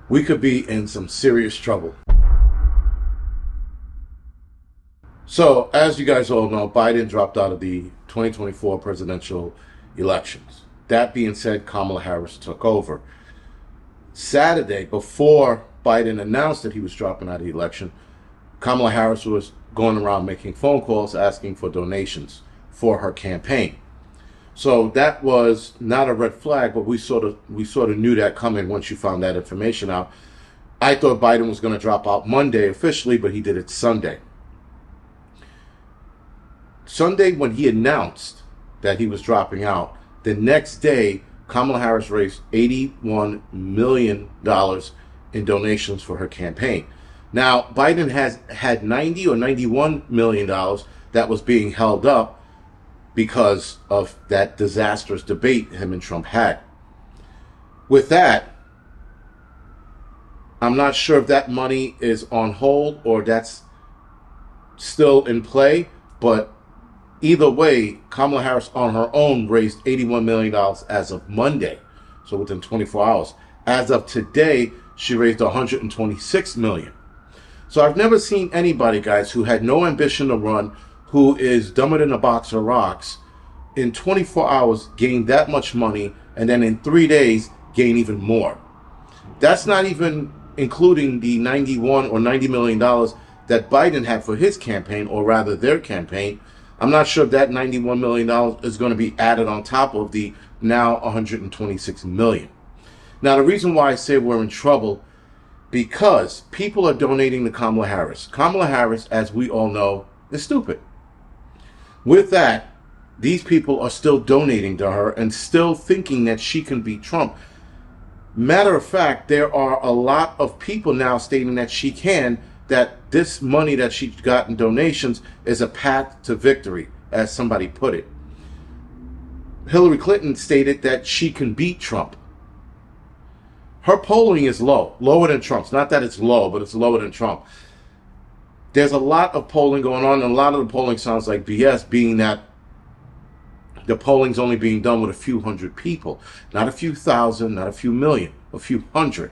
we could be in some serious trouble. So, as you guys all know, Biden dropped out of the 2024 presidential elections. That being said, Kamala Harris took over. Saturday, before Biden announced that he was dropping out of the election, Kamala Harris was going around making phone calls asking for donations for her campaign. So that was not a red flag, but we sort of knew that coming once you found that information out. I thought Biden was going to drop out Monday officially, but he did it Sunday. Sunday, when he announced that he was dropping out, the next day, Kamala Harris raised $81 million in donations for her campaign. Now, Biden has had $90 or $91 million that was being held up because of that disastrous debate him and Trump had. With that, I'm not sure if that money is on hold or that's still in play, but either way, Kamala Harris on her own raised $81 million as of Monday, so within 24 hours. As of today, she raised $126 million. So I've never seen anybody, guys, who had no ambition to run, who is dumber than a box of rocks, in 24 hours gain that much money, and then in 3 days gain even more. That's not even including the $91 or $90 million that Biden had for his campaign, or rather their campaign. I'm not sure if that $91 million is going to be added on top of the now $126 million. Now, the reason why I say we're in trouble, because people are donating to Kamala Harris. Kamala Harris, as we all know, is stupid. With that, these people are still donating to her and still thinking that she can beat Trump. Matter of fact, there are a lot of people now stating that she can, that this money that she got in donations is a path to victory, as somebody put it. Hillary Clinton stated that she can beat Trump. Her polling is low, lower than Trump's. Not that it's low, but it's lower than Trump. There's a lot of polling going on, and a lot of the polling sounds like BS, being that the polling's only being done with a few hundred people. Not a few thousand, not a few million, a few hundred.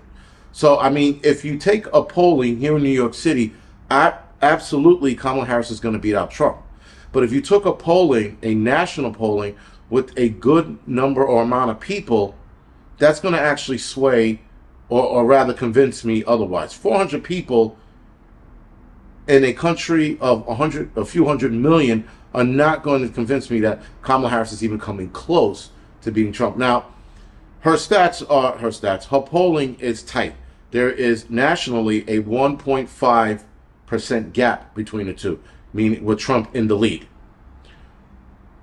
So, I mean, if you take a polling here in New York City, absolutely Kamala Harris is going to beat out Trump. But if you took a polling, a national polling, with a good number or amount of people, that's going to actually sway, or rather convince me otherwise. 400 people in a country of a few hundred million are not going to convince me that Kamala Harris is even coming close to beating Trump. Now, her polling is tight. There is nationally a 1.5% gap between the two, meaning with Trump in the lead.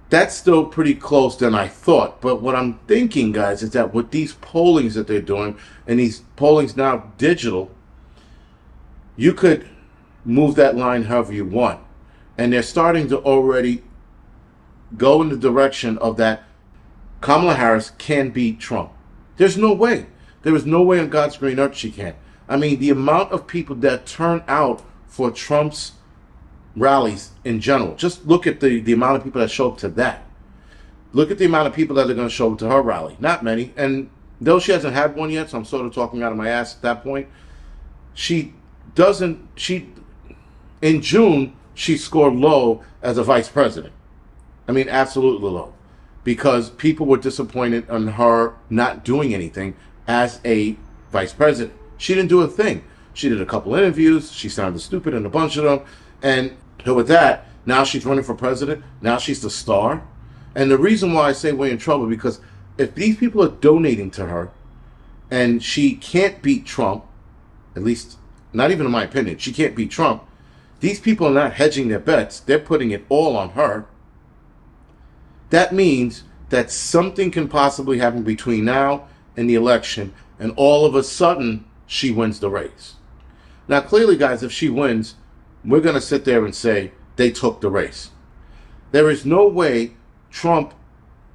That's still pretty close than I thought. But what I'm thinking, guys, is that with these pollings that they're doing, and these pollings now digital, you could move that line however you want. And they're starting to already go in the direction of that Kamala Harris can beat Trump. There's no way. There is no way on God's green earth she can. I mean, the amount of people that turn out for Trump's rallies in general. Just look at the amount of people that show up to that. Look at the amount of people that are going to show up to her rally. Not many. And though she hasn't had one yet, so I'm sort of talking out of my ass at that point, in June, she scored low as a vice president. I mean, absolutely low. Because people were disappointed in her not doing anything as a vice president. She didn't do a thing. She did a couple interviews. She sounded stupid in a bunch of them. And with that, now she's running for president. Now she's the star. And the reason why I say we're in trouble, because if these people are donating to her and she can't beat Trump, at least not even in my opinion, she can't beat Trump, these people are not hedging their bets. They're putting it all on her. That means that something can possibly happen between now and the election, and all of a sudden, she wins the race. Now, clearly, guys, if she wins, we're going to sit there and say they took the race. There is no way Trump,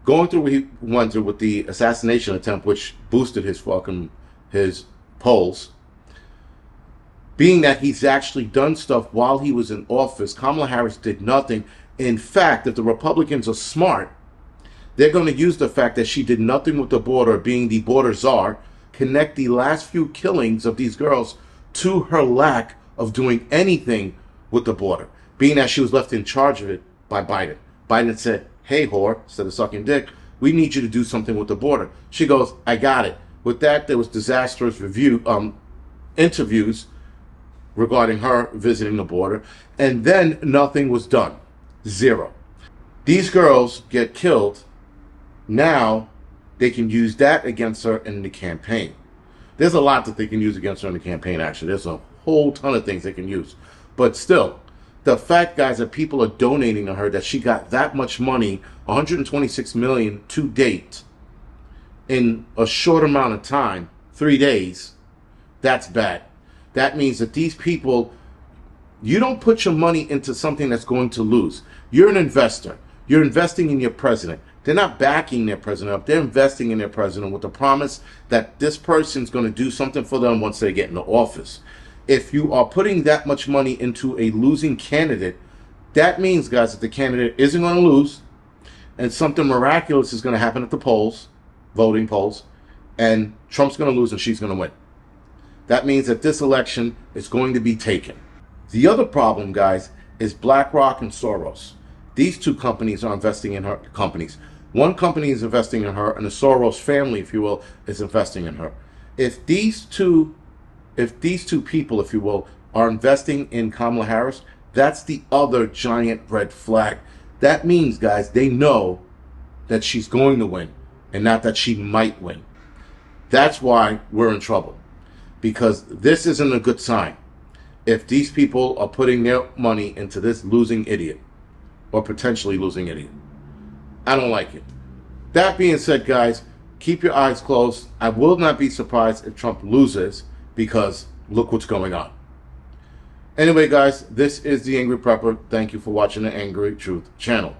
going through what he went through with the assassination attempt, which boosted his polls, being that he's actually done stuff while he was in office, Kamala Harris did nothing. In fact, if the Republicans are smart, they're going to use the fact that she did nothing with the border, being the border czar, connect the last few killings of these girls to her lack of doing anything with the border, being that she was left in charge of it by Biden. Biden said, hey, whore, instead of sucking dick, we need you to do something with the border. She goes, I got it. With that, there was disastrous interviews regarding her visiting the border, and then nothing was done. Zero. These girls get killed. Now they can use that against her in the campaign. There's a lot that they can use against her in the campaign, actually. There's a whole ton of things they can use. But still, the fact, guys, that people are donating to her, that she got that much money, 126 million to date, in a short amount of time, 3 days, that's bad. That means that these people, you don't put your money into something that's going to lose. You're an investor. You're investing in your president. They're not backing their president up. They're investing in their president with the promise that this person's going to do something for them once they get into office. If you are putting that much money into a losing candidate, that means, guys, that the candidate isn't going to lose, and something miraculous is going to happen at the polls, voting polls, and Trump's going to lose and she's going to win. That means that this election is going to be taken. The other problem, guys, is BlackRock and Soros. These two companies are investing in her companies. One company is investing in her, and the Soros family, if you will, is investing in her. If these two people, if you will, are investing in Kamala Harris, that's the other giant red flag. That means, guys, they know that she's going to win and not that she might win. That's why we're in trouble, because this isn't a good sign. If these people are putting their money into this losing idiot, or potentially losing idiot, I don't like it. That being said, guys, keep your eyes closed. I will not be surprised if Trump loses, because look what's going on. Anyway, guys, this is The Angry Prepper. Thank you for watching the Angry Truth channel.